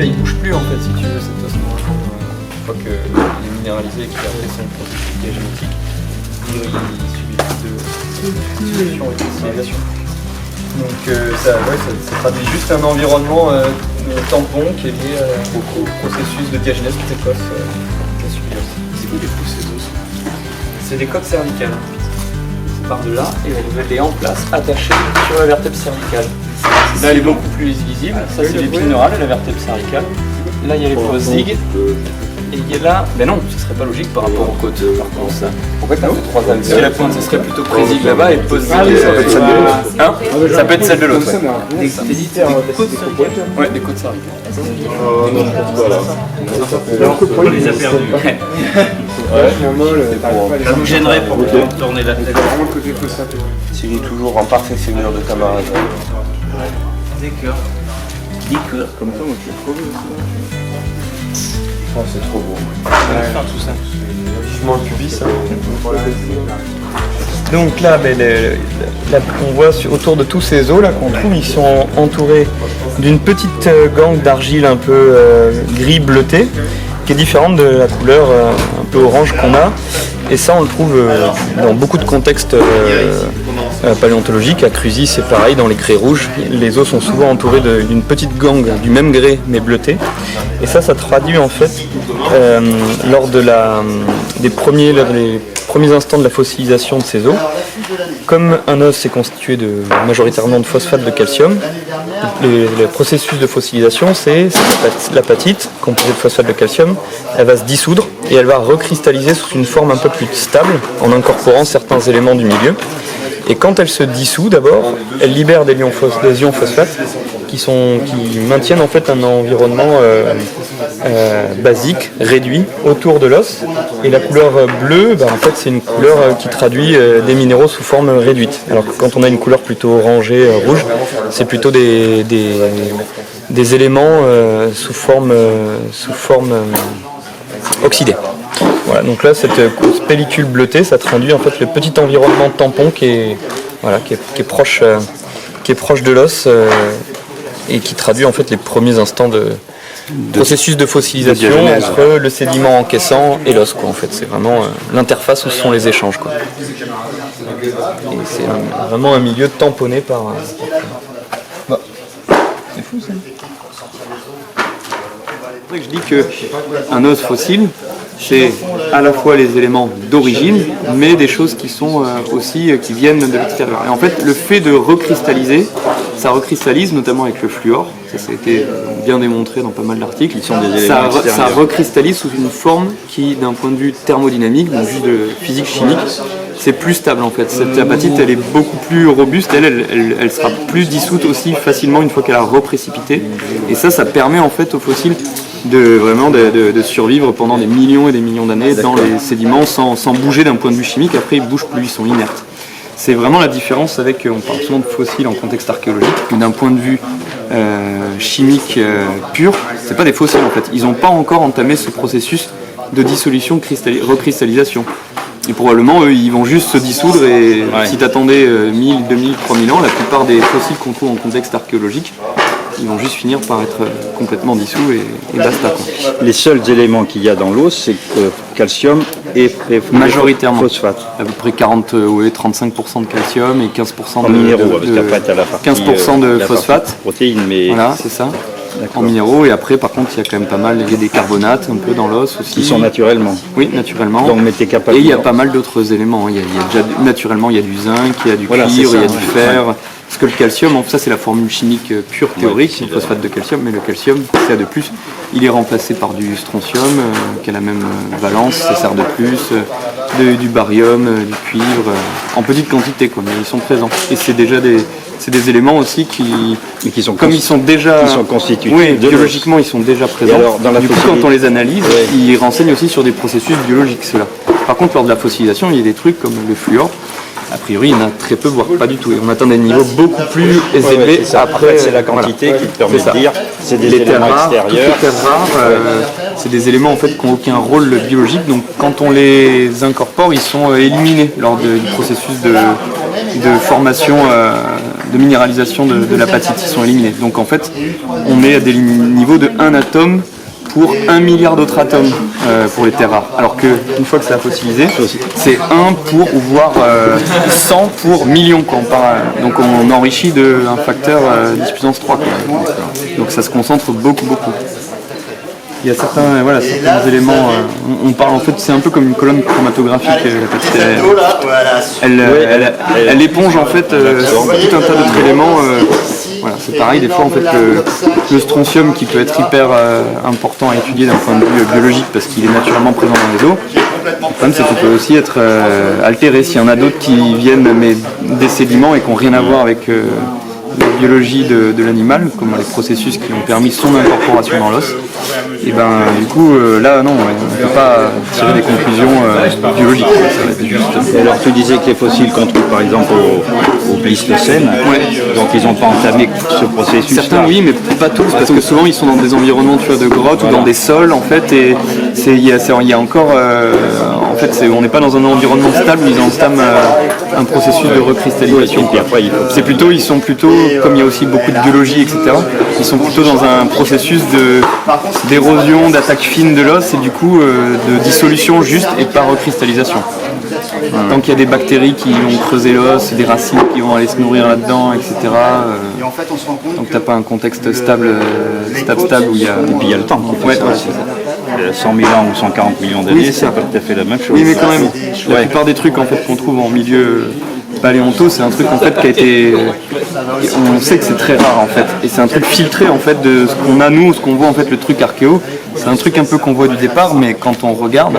là il bouge plus en fait, si tu veux, cet os normalement, une fois qu'il est minéralisé et qu'il a fait son processus diagénétique, il subit plus de dissolution et de fossilisation. Donc ça traduit juste un environnement tampon qui est lié au processus de diagénèse précoce qu'a subi l'os. C'est quoi les coups ces os? C'est des côtes cervicales. Ça part de là et elle est en place, attachée sur la vertèbre cervicale. Là elle est beaucoup plus visible, ça c'est l'épine neurale et la vertèbre cervicale. Là il y a les grosses zigues. Et il y a là, ben non, ce serait pas logique par rapport aux côtes. Par contre, ça. Pourquoi tu as fait 3 alvéoles? Si la pointe, ce serait plutôt présigle là-bas et pose ça peut être celle de l'autre. Hein? Ça peut être celle de l'autre. Ouais, des côtes cervicales. Non, je pense pas là. On les a perdus. Ça nous gênerait pour tourner la tête. S'il est toujours en parfaite figure de camarade. D'accord. Comme ça, moi je suis trop beau. Oh, c'est trop beau. Tout ça. Vivement le pubis, hein. Donc là, on voit autour de tous ces os là qu'on trouve, ils sont entourés d'une petite gangue d'argile un peu gris bleuté, qui est différente de la couleur un peu orange qu'on a. Et ça, on le trouve dans beaucoup de contextes paléontologiques. À Cruzy, c'est pareil, dans les grès rouges. Les os sont souvent entourés d'une petite gangue du même grès, mais bleuté. Et ça traduit en fait, lors des premiers instants de la fossilisation de ces os, comme un os est constitué majoritairement de phosphate de calcium, le processus de fossilisation, c'est l'apatite, composée de phosphate de calcium, elle va se dissoudre et elle va recristalliser sous une forme un peu plus stable en incorporant certains éléments du milieu. Et quand elle se dissout d'abord, elle libère des ions phosphates qui maintiennent en fait un environnement basique, réduit, autour de l'os. Et la couleur bleue, en fait, c'est une couleur qui traduit des minéraux sous forme réduite. Alors que quand on a une couleur plutôt orangée, rouge, c'est plutôt des éléments sous forme oxydée. Voilà, donc là, cette pellicule bleutée, ça traduit en fait le petit environnement tampon qui est proche de l'os et qui traduit en fait les premiers instants de processus de fossilisation entre le sédiment encaissant et l'os, quoi. En fait, c'est vraiment l'interface où sont les échanges, quoi. Et c'est vraiment un milieu tamponné par. C'est fou ça. C'est vrai que je dis qu'un os fossile, c'est à la fois les éléments d'origine, mais des choses qui sont aussi qui viennent de l'extérieur. Et en fait, le fait de recristalliser, ça recristallise notamment avec le fluor. Ça a été bien démontré dans pas mal d'articles. Ça recristallise sous une forme qui, d'un point de vue thermodynamique, donc juste de physique chimique, c'est plus stable en fait. Cette apatite, elle est beaucoup plus robuste. Elle sera plus dissoute aussi facilement une fois qu'elle a reprécipité. Et ça permet en fait aux fossiles de survivre pendant des millions et des millions d'années dans les sédiments sans bouger d'un point de vue chimique. Après, ils bougent plus, ils sont inertes. C'est vraiment la différence avec, on parle souvent de fossiles en contexte archéologique, mais d'un point de vue chimique pur, c'est pas des fossiles en fait. Ils n'ont pas encore entamé ce processus de dissolution, recristallisation. Et probablement, eux, ils vont juste se dissoudre et si tu attendais 1000, 2000, 3000 ans, la plupart des fossiles qu'on trouve en contexte archéologique, ils vont juste finir par être complètement dissous et basta, quoi. Les seuls éléments qu'il y a dans l'eau, c'est calcium et majoritairement phosphate. À peu près 35% de calcium et 15% en minéraux, parce qu'après tu as la partie, 15% de phosphate. Protéines, mais voilà, c'est ça. En minéraux, et après par contre il y a quand même pas mal, il y a des carbonates un peu dans l'os aussi. Qui sont naturellement. Oui, naturellement. Donc, mais t'es capable. Et il y a pas mal d'autres éléments. Il y a déjà, naturellement il y a du zinc, il y a du cuivre, il y a du fer. Ouais. Parce que le calcium, ça c'est la formule chimique pure théorique, le phosphate de calcium, mais le calcium, c'est de plus, il est remplacé par du strontium, qui a la même valence, ça sert de plus, du barium, du cuivre, en petite quantité, quoi, mais ils sont présents. Et c'est déjà des éléments aussi qui sont constitués. Oui, biologiquement ils sont déjà présents. Alors, du coup, quand on les analyse, ils renseignent aussi sur des processus biologiques, ceux-là. Par contre, lors de la fossilisation, il y a des trucs comme le fluor. A priori, il y en a très peu, voire pas du tout. Et on atteint des niveaux beaucoup plus élevés. Après, c'est la quantité qui te permet de dire c'est des éléments extérieurs. Toutes les terres rares, c'est des éléments en fait qui n'ont aucun rôle biologique. Donc, quand on les incorpore, ils sont éliminés lors du processus de formation minéralisation de l'apatite, ils sont éliminés. Donc en fait, on est à des niveaux de 1 atome pour 1 milliard d'autres atomes pour les terres rares. Alors qu'une fois que c'est fossilisé, c'est 1 pour, ou voire 100 pour millions. Quoi. Donc on enrichit d'un facteur 10 puissance 3. Quoi. Donc ça se concentre beaucoup. Il y a certains éléments, on parle en fait, c'est un peu comme une colonne chromatographique. Elle éponge en fait tout un tas d'autres éléments. Voilà, c'est pareil, des fois en fait le strontium qui peut être hyper important à étudier d'un point de vue biologique parce qu'il est naturellement présent dans les eaux. Le problème c'est qu'il peut aussi être altéré s'il y en a d'autres qui viennent mais des sédiments et qui n'ont rien à voir avec la biologie de l'animal, comme les processus qui ont permis son incorporation dans l'os. Et ben du coup là non, on ne peut pas tirer des conclusions biologiques. Ça va être juste... Et alors tu disais que les fossiles qu'on trouve par exemple au Pléistocène, donc ils n'ont pas entamé ce processus. Certains oui, mais pas tous, parce que souvent ils sont dans des environnements de grottes ou dans des sols en fait, et il y a encore en fait on n'est pas dans un environnement stable où ils entament un processus de recristallisation. Et après, c'est plutôt, ils sont plutôt, comme il y a aussi beaucoup de biologie, etc., ils sont plutôt dans un processus d'érosion, d'attaque fine de l'os et du coup de dissolution juste et pas recristallisation. Tant qu'il y a des bactéries qui vont creuser l'os, des racines qui vont aller se nourrir là-dedans, etc. Donc t'as pas un contexte stable où il y a... Et puis il y a le temps qui fait ça. 100 000 ans ou 140 millions d'années, c'est pas tout à fait la même chose. Oui, mais quand même, la plupart des trucs en fait qu'on trouve en milieu paléonto, c'est un truc en fait qui a été, on sait que c'est très rare en fait, et c'est un truc filtré en fait de ce qu'on a nous, ce qu'on voit en fait le truc archéo, c'est un truc un peu qu'on voit du départ, mais quand on regarde,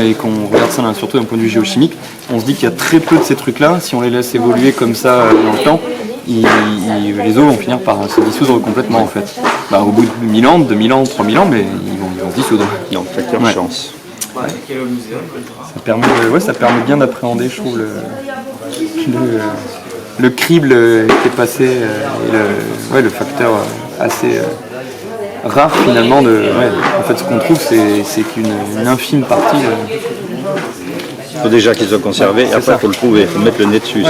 et qu'on regarde ça surtout d'un point de vue géochimique, on se dit qu'il y a très peu de ces trucs-là, si on les laisse évoluer comme ça dans le temps, les os vont finir par se dissoudre complètement en fait. Bah, au bout de 1000 ans, 2000 ans, 3000 ans, mais ils vont se dissoudre. Il y a un facteur de chance. Ouais. Ça permet bien d'appréhender, je trouve, le crible qui est passé et le facteur assez rare finalement en fait ce qu'on trouve c'est qu'une infime partie. Il faut déjà qu'ils soient conservés, et après il faut le trouver, il faut mettre le nez dessus.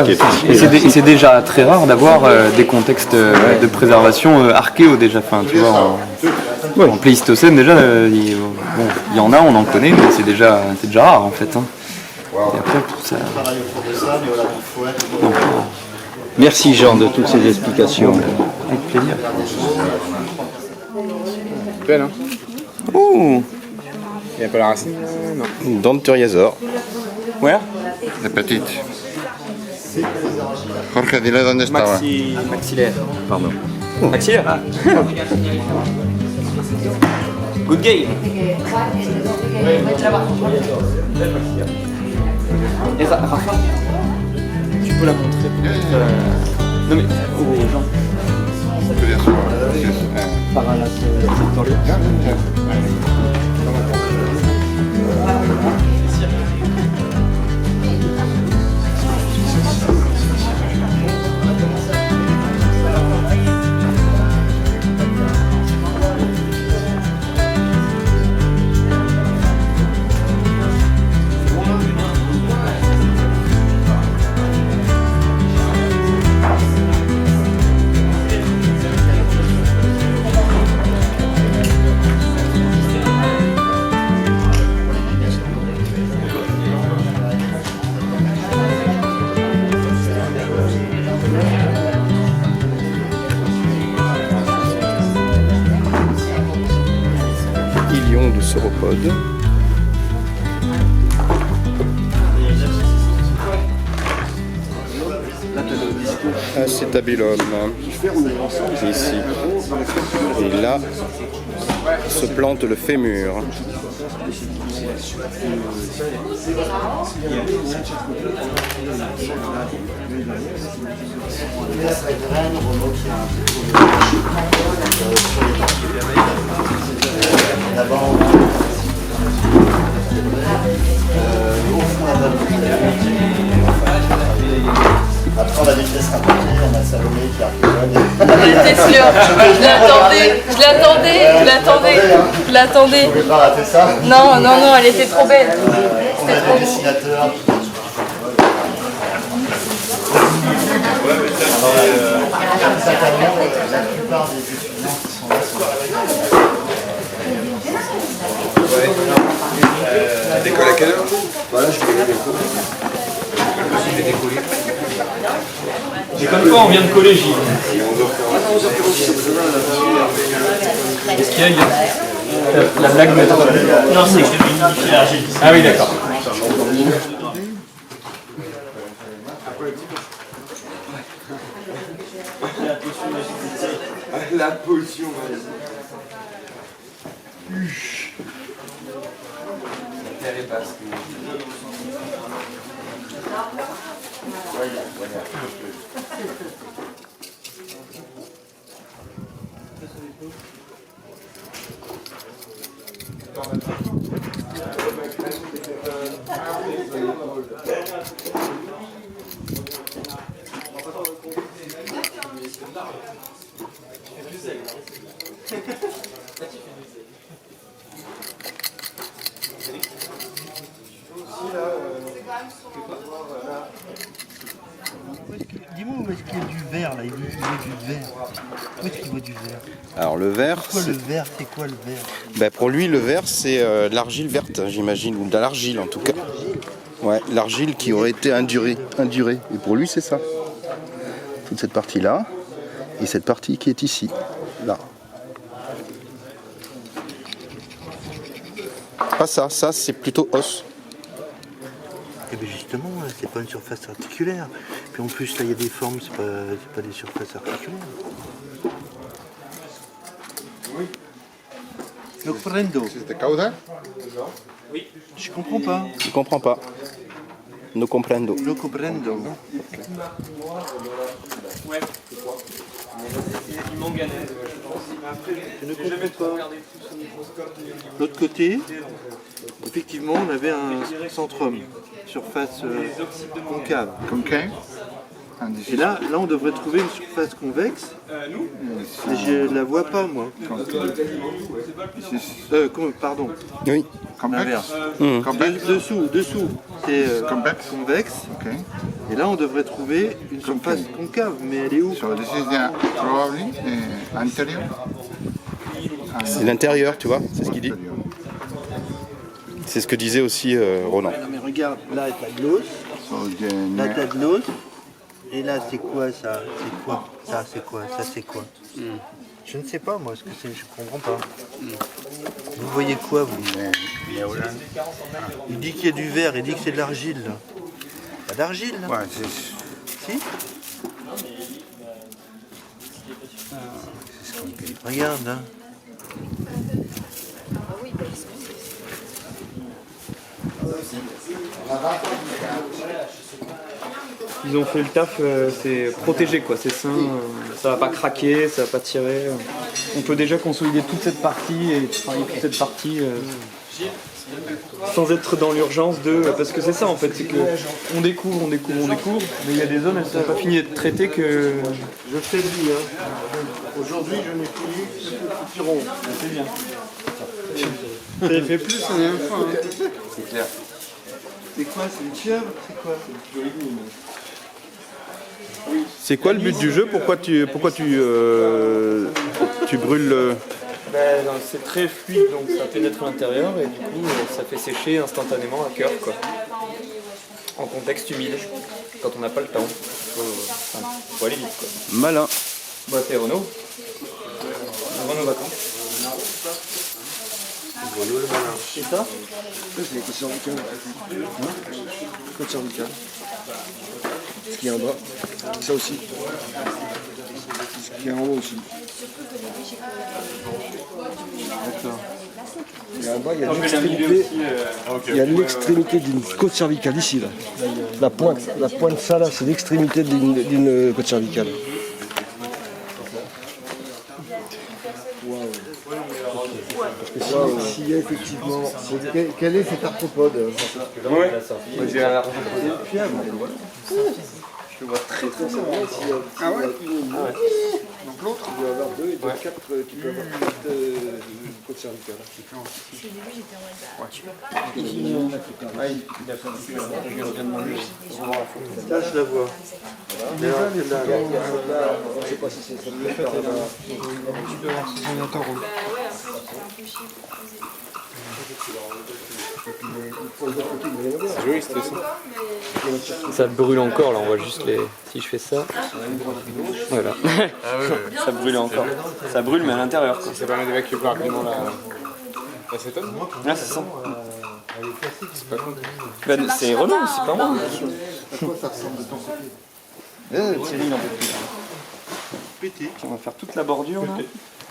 Et c'est déjà très rare d'avoir des contextes de préservation archéo déjà, enfin tu vois, en Pléistocène déjà, il y en a, on en connaît, mais c'est déjà rare en fait. Hein. Et après pour ça... Merci Jean de toutes ces explications. Avec plaisir. Belle hein. Ouh. Il n'y a pas la racine non. Denturiazor. Where? La petite. Jorge, dile dónde estaba. Maxillaire. Pardon. Maxillaire. Ah. Good game. Et ça, Rafa, tu peux la montrer peut-être. Non mais aux gens. Par là, c'est dans le. Ilion de sauropode. Acétabulum. Ici. Et là se plante le fémur. Après, on a des pièces rapportées, on a Salomé qui a J'étais sûre, je l'attendais. Vous pouvez pas rater ça. Non, elle était trop belle. On a des dessinateurs. La plupart des étudiants qui sont là sont Ça décolle à quelle heure? Voilà, je vais Et comme quoi on vient de collège. Est-ce qu'il y a la blague maintenant? Non, c'est que je vinifie l'argile. Ah oui, d'accord. La potion, Dis-moi où est-ce qu'il y a du verre là? Il veut du verre. Où est-ce qu'il voit du verre? Alors le verre, Quoi le verre? C'est quoi le verre? ben, pour lui le verre c'est de l'argile verte, j'imagine, ou de l'argile en tout cas. Ouais, l'argile qui aurait été indurée. Et pour lui c'est ça. Toute cette partie là, et cette partie qui est ici, là. Pas ça, ça c'est plutôt os. Eh bien justement, c'est pas une surface articulaire. Puis en plus là il y a des formes, c'est pas des surfaces articulaires. Lo prendo. C'est de cauda? Je comprends pas. Je comprends pas. No comprendo. Lo comprendo. Je ne comprends pas. De l'autre côté, effectivement, on avait un centrum, surface concave. Concave. Et là, on devrait trouver une surface convexe. Mais je la vois pas, moi. Pardon. Oui. L'inverse. Dessous, c'est convexe. Et là, on devrait trouver une surface concave, mais elle est où? So this is probably anterior. C'est l'intérieur, tu vois, c'est ce qu'il dit. C'est ce que disait aussi Roland. Non, mais regarde, là, t'as de l'os. Là, t'as de l'os. Et là, c'est quoi ça? C'est quoi? Ça, c'est quoi? Ça, c'est quoi? Je ne sais pas, moi, ce que c'est. Je comprends pas. Vous voyez quoi, vous? Il dit qu'il y a du verre, il dit que c'est de l'argile, là. Pas d'argile, là? Ouais, Si? Regarde, hein. Ils ont fait le taf, c'est protégé quoi, c'est sain, ça va pas craquer, ça va pas tirer. On peut déjà consolider toute cette partie et travailler toute cette partie sans être dans l'urgence de... Parce que c'est ça en fait, c'est que on découvre, mais il y a des zones, elles sont pas finies d'être traitées que... Je fais lui, hein. Aujourd'hui, je n'ai plus ce petit rond. C'est bien. T'avais fait plus la dernière fois, hein. C'est clair. C'est quoi? C'est une chèvre? C'est quoi? C'est quoi le but du jeu? Pourquoi tu brûles C'est très fluide, donc ça pénètre à l'intérieur et du coup ça fait sécher instantanément à cœur quoi. En contexte humide, quand on n'a pas le temps. Faut aller vite quoi. malin? Bah c'est Renaud. Renaud vacances. C'est ça? C'est les côtes cervicales. Côte cervicale. Ce qui est en bas. Ça aussi. Ce qui est en haut aussi. D'accord. Et en bas, il y a l'extrémité. Il y a l'extrémité d'une côte cervicale ici là. La pointe ça là, c'est l'extrémité d'une côte cervicale. S'il y a effectivement. Quel est cet arthropode? Ouais. J'ai un Fiable. Je le vois très très bien. Ah ouais? Donc l'autre il doit avoir 2 et 4, tu peux avoir 4 côtes cervicales. Là, je la vois. Je sais pas si c'est ça. Ça brûle encore là, on voit juste les. Si je fais ça. Voilà. Ça brûle encore. Ça brûle mais à l'intérieur. Ça permet d'évacuer plus rapidement l'acétone. Là c'est ça. Ben, c'est Renault, c'est pas moi. Thierry, il en peut plus. Pété. On va faire toute la bordure là.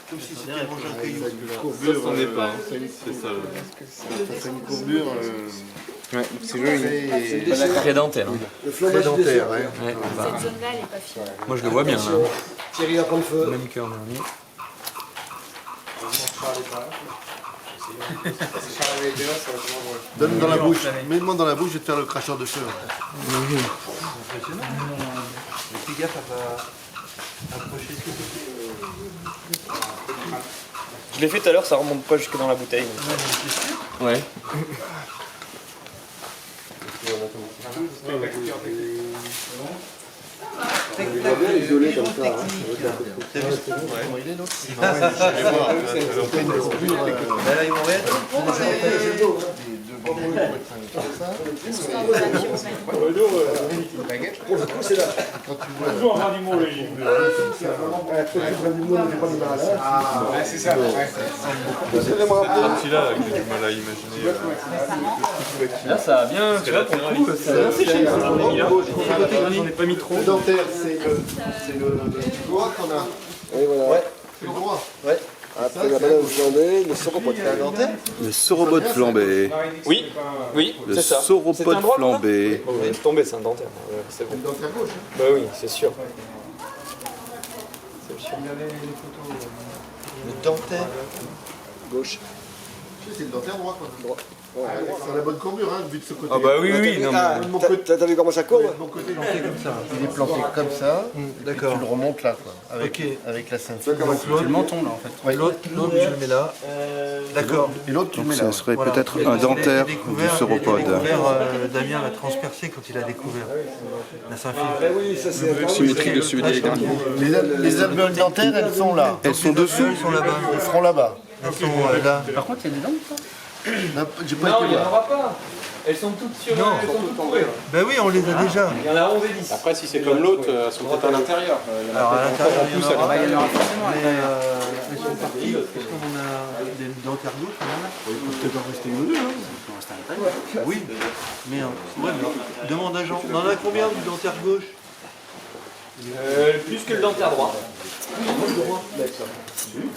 Comme si c'était manger un caillou. Courbure, c'en est pas. C'est ça. C'est une courbure. Ouais, c'est joli. Très dentaire. Le flambage dentaire. Ouais. Cette zone-là, elle est pas finie. Moi je le vois bien là. Thierry, à prendre feu. Même cœur dernier. Donne dans la bouche. Mets-moi dans la bouche, je vais te faire le cracheur de feu. Impressionnant. Fais gaffe à pas approcher ce que Je l'ai fait tout à l'heure, ça remonte pas jusque dans la bouteille. Ouais. Isolé comme ça. Là, ils vont rien. Pour le coup, c'est là. Toujours un animal, les gars. C'est ça. Celui-là, Celui-là, j'ai du mal à imaginer. Là ça a bien, tu vois, pour le coup, ça a bien séché. J'en ai pas mis trop. Le dentaire, c'est le droit qu'on a. et voilà. Ouais. C'est le droit. Ouais. Après la banane flambée, le sauropode. C'est un dentaire. Le sauropode flambé. Oui, oui, Le c'est ça. C'est un sauropode droit, là flambé. Oh, il est tombé, c'est un dentaire. Ouais, c'est bon. Le dentaire gauche. Hein. Bah oui, c'est sûr. C'est sûr. Le dentaire Gauche. c'est le dentaire droit. Quoi. Droit. C'est la bonne courbure, hein, vu de ce côté. Ah bah oui, oui, non mais... De mon côté, T'as vu comment ça courbe? mon côté planté comme ça. Il est planté comme ça. D'accord. Tu le remontes là, quoi. Avec, Ok. avec la ceinture. Donc l'autre, le menton là en fait. Ouais. L'autre, tu le mets là. D'accord. Et l'autre, tu le Donc mets là. ça serait Voilà. peut-être un dentaire du sauropode. Damien l'a transpercé quand il a découvert la symphylie. Oui, ça c'est Symétrie de celui des derniers. Les alvéoles dentaires, elles sont là. Elles sont dessous. Elles sont là-bas. Elles seront là-bas. Elles sont là. Par contre, il y a des dents ou pas J'ai pas Non, été il n'y en voir. aura pas. Elles sont toutes sur... Non. Elles sont toutes tombées. Ben oui, on les a déjà. Il y en a 11 et 10. Après, si c'est comme l'autre, elles sont peut-être à l'intérieur. Alors à l'intérieur, il y en aura. Il y en aura forcément. Mais elles sont parties. Est-ce qu'on en a des dentaires gauche? On en a. Il faut peut-être en rester une ou deux. Hein. Oui. Mais ouais, mais demande à Jean. On en a combien du dentaire gauche? Plus que le dentaire droit.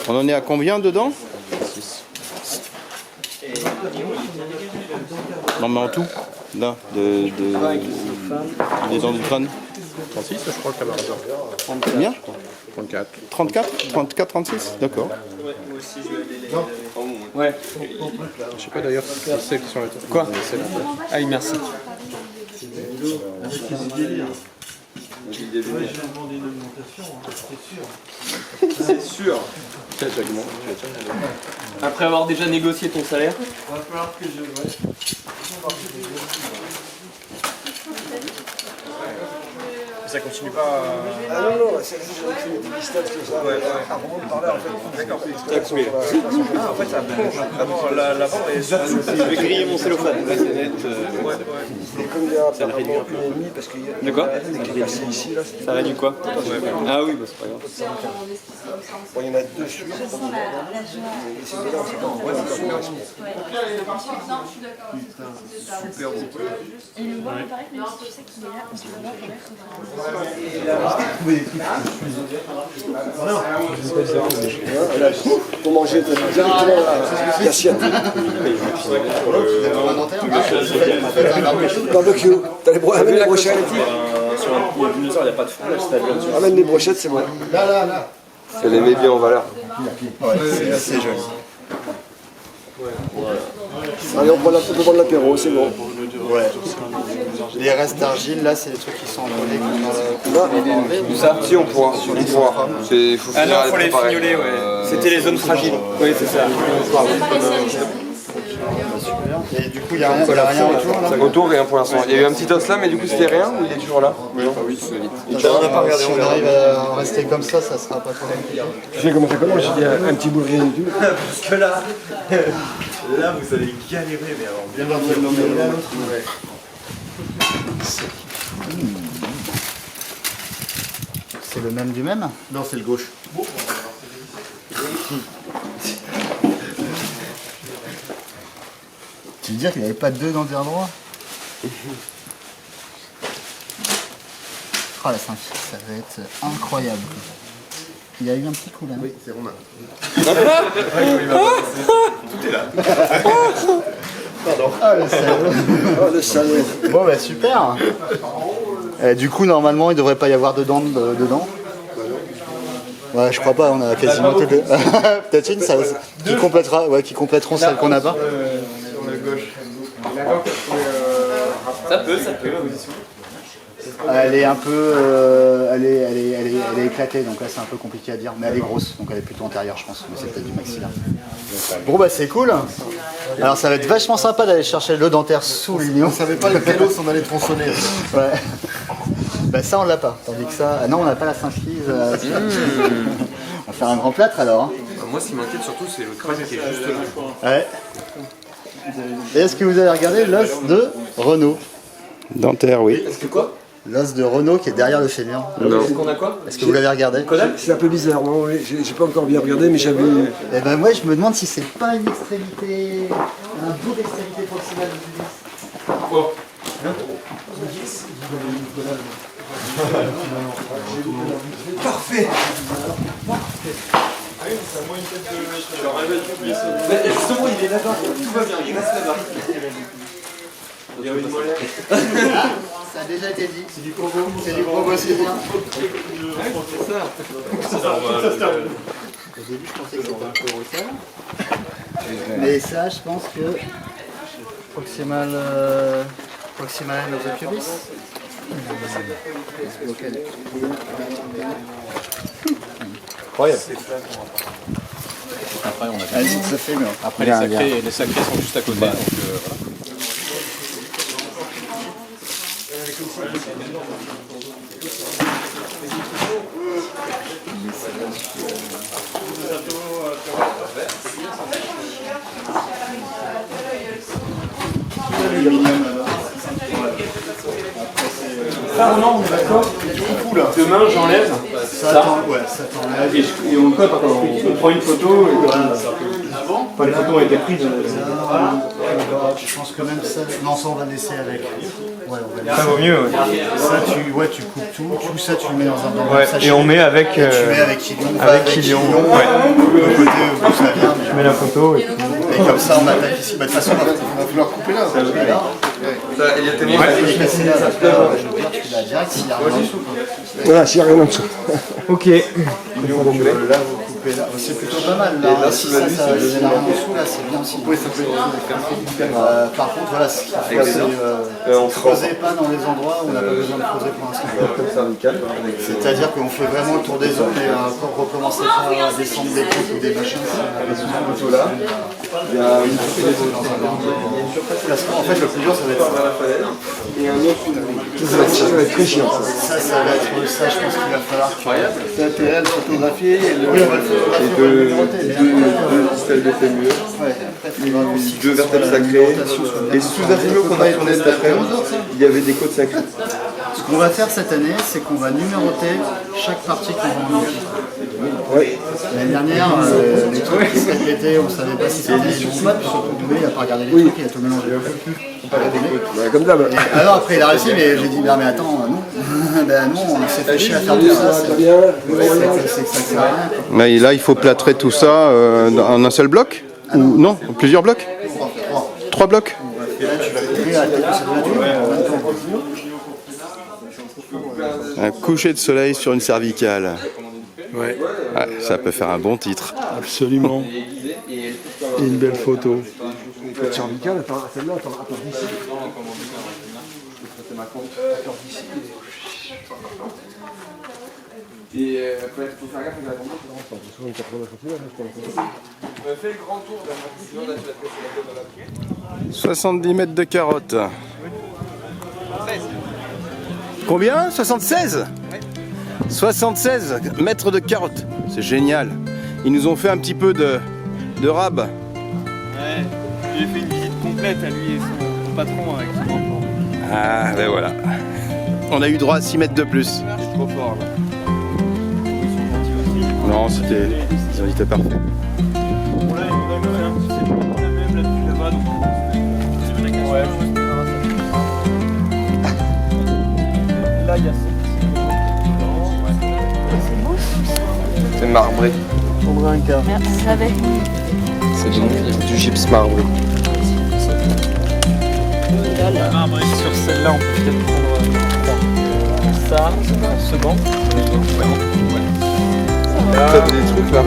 On en est à combien dedans? Non mais en tout, là, des dents du crâne. 36, je crois que là-bas. Combien? 34. 34? 34, 36? D'accord. Ouais. Je sais pas d'ailleurs si c'est celle qui sont là. Quoi? Ah oui, merci. J'ai demandé une augmentation, c'est sûr. C'est sûr. Après avoir déjà négocié ton salaire. Il va falloir que je... Ça continue pas. Ah non, non, c'est juste des distances que ça. Ça remonte par là en fait. D'accord. T'as coupé. En fait, ça plonge. La bande est. Je vais griller mon cellophane. Là, c'est net. Et comme il y a apparemment une et demie, parce qu'il y a D'accord. qui est passé ici, là, Ça réduit quoi? Ah oui, bah c'est pas grave. bon, il y en a deux sur. Et c'est bien, c'est bon. Ouais, c'est bien. Super beau. Et le voir apparaître, même si tu sais qu'il est là, on se le voit pour mettre Pour manger directement l'assiette. Barbecue. T'as les amène les brochettes. Sur un dinosaure, il n'y a pas de fond, là, c'est à Amène les brochettes, c'est bon. Là. Elle les met bien en valeur. Ouais, c'est assez joli. Allez, on peut prendre l'apéro, c'est bon. Ouais. Les restes d'argile, là, c'est les trucs qui sont envolés. Ça, si on pourra. Faut Ah non, faut les fignoler, ouais. C'était les zones fragiles. Oui, c'est ça. Et du coup, il n'y a rien autour là. Autour, rien pour l'instant. Il y a eu un petit os là, mais du coup, c'était rien ou il est toujours là? Oui, solide. On n'a pas regardé. Si on arrive à rester comme ça sera pas trop compliqué. Tu sais comment ça commence? J'ai dit un petit bout de rien du tout. Parce que là, vous allez galérer, mais alors bien voir l'autre. C'est le même du même? Non, c'est le gauche. Tu veux dire qu'il n'y avait pas deux dans le droit? Oh la Saint-Fils, ça va être incroyable. Il y a eu un petit coup là. Oui, c'est Romain. Tout est là. Pardon. Ah le salaud. Oh le salaud. Bon bah super. Du coup normalement il devrait pas y avoir de dents dedans. Ouais, je crois pas, on a quasiment toutes les... Peut-être une qui compléteront celles qu'on n'a pas. Ça peut. Elle est un peu, elle est éclatée, donc là c'est un peu compliqué à dire, mais elle est grosse, donc elle est plutôt antérieure je pense, mais c'est peut-être du maxillaire. Bon bah c'est cool. Alors ça va être vachement sympa d'aller chercher le dentaire sous l'union. On savait pas lequel os on allait tronçonner. Ouais. Bah ça on l'a pas, tandis que ça, non on n'a pas la Saint-Fils. On va faire un grand plâtre alors. Hein. Moi, ce qui m'inquiète surtout, c'est le crâne qui est juste là. Ouais. Et est-ce que vous avez regardé l'os de Renault? Dentaire, oui. Est-ce que quoi? L'os de Renault qui est derrière le fémur. Non. Est-ce qu'on a quoi? Est-ce que vous l'avez regardé? C'est un peu bizarre, non? Oui, j'ai pas encore bien regardé, mais j'avais... Eh ben moi je me demande si c'est pas une extrémité, un bout d'extrémité proximale du pubis. Oh. Parfait. Justement, il est là-bas. Tout va bien, il reste là-bas. Ça a déjà été dit. C'est du provo. C'est du provo, c'est bien. C'est ça. Au début, je pensais que c'était un peu retard. Mais ça, je pense que proximal of the pubis. Incroyable. Après, on a Allez-y, ça fait mieux. Après, les sacrés sont juste à côté. Donc, Ça, non, on est d'accord. Demain, j'enlève ça. Ça t'enlève. Et on le cote, on prend une photo. Et voilà. Enfin, les photos ont été prises. Je pense que même ça. Non, ça on va laisser avec. Ouais, on va laisser. Ça vaut mieux. Ouais. Ça, tu coupes tout ça, tu le mets dans un Ouais, sachet. et on met avec. Tu mets avec Kilion. Avec Kilion. Ouais. Le côté où ça vient. Je mets la photo. Et comme ça, on attaque ici. Bah, de toute façon, on va vouloir couper là. Il y a tellement Je vais casser là. Tu l'as direct s'il y a rien en dessous. Voilà, s'il n'y a rien en dessous. ok. Là, vous coupez là. C'est plutôt pas mal. Là, si ça, ça j'ai rien en dessous, là, c'est bien aussi. Oui, ça peut être. Par contre, voilà, ce qu'il faut, c'est creuser pas dans les endroits où on n'a pas besoin de creuser pour l'instant. C'est-à-dire qu'on fait vraiment le tour des zones et encore recommencer pas à descendre des trucs ou des machins. Là, il y a une surface dans un en fait, le plus dur, ça va être ça. Et un autre, Ça va être très chiant. ça va être ça, je pense qu'il va falloir. C'est intérêt à le photographier. Oui, on va le photographier. celle de fémur, Ouais, après, il faudra aussi que deux ce soit vertèbres la sacrées. alimentation soit bien. Et sous un fémur qu'on a tourné cet après-midi, il y avait des côtes sacrées. Ce qu'on va faire cette année, c'est qu'on va numéroter chaque partie qu'on va enlever. L'année dernière, les trucs qui se répétaient, on ne savait pas si c'était des bons pas, puis surtout Doumé, il n'a pas regardé les trucs, il a tout mélangé. Faut pas répéter. Comme d'hab. Et alors après il a réussi, mais j'ai dit, mais attends, non. Ben non, on s'est fait chier à faire tout ça. C'est que ça sert à rien. Mais là, il faut plâtrer tout ça en un seul bloc? Ou non, plusieurs blocs? 3 blocs? Et là, tu vas couper à la tête de cette nature, en même temps. Un coucher de soleil sur une cervicale. Ouais. Ouais, ça peut faire un bon titre. Absolument. Et une belle photo. Cette cervicale, celle-là, attends, d'ici. Et faut faire gaffe avec la grande. Fais le grand tour de la 70 mètres de carottes. Combien? 76? 76 mètres de carottes. C'est génial. Ils nous ont fait un petit peu de rab. Ouais, j'ai fait une visite complète à lui et son patron avec son enfant. Ah ben voilà. On a eu droit à 6 mètres de plus. C'est trop fort là. Non, ils étaient parfaits. Bon là, il nous a fait un petit séjour quand même là-dessus là-bas, donc ouais, là il y a ce C'est marbré. prendra un quart. C'est du gypse marbré. Sur celle-là, on peut peut-être prendre ça, ce banc. T'as des trucs là?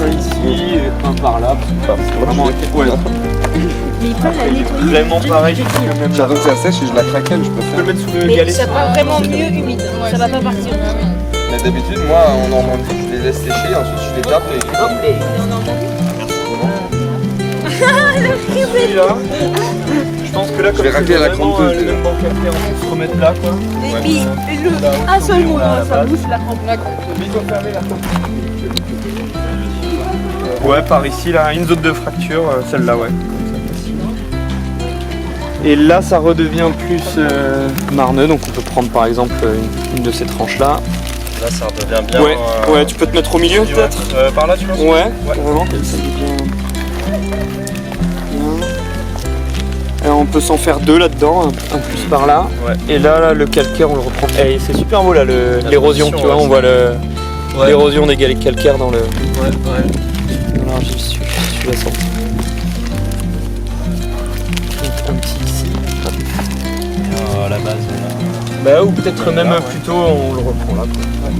Un ici, un par là. C'est vraiment ouais. Mais ils peuvent la nettoyer. Vraiment pareil que même J'attends que ça sèche et je la craquelle, je peux Tu peux faire. le mettre sous le Mais galet. ça va vraiment mieux humide. Ça va pas partir. Mais d'habitude, moi en Normandie, je les laisse sécher, ensuite je les tape et. Celui-là, je pense que là, comme vais racler à la vraiment crampeuse, le même banc qu'à faire, on peut se remettre là quoi. Et puis, un seul mot dans sa bouche, la crampe. Ouais, par ici, là, une zone de fracture, celle-là, ouais. Et là, ça redevient plus marneux, donc on peut prendre par exemple une de ces tranches-là. Là, ça redevient bien. Ouais, ouais, tu peux te mettre au milieu peut-être. Par là, tu penses? Ouais, vraiment, ça devient bien. Et on peut s'en faire deux là-dedans, un plus par là. Ouais. Et là, le calcaire, on le reprend. Et c'est super beau là, l'érosion, tu vois, ouais, on voit Ouais. l'érosion des galets de calcaire dans le. Ouais, ouais. Dans l'argile, tu la sens. Un petit ici. La base, là. Bah, ou peut-être même plutôt, on le reprend là. Quoi. Ouais.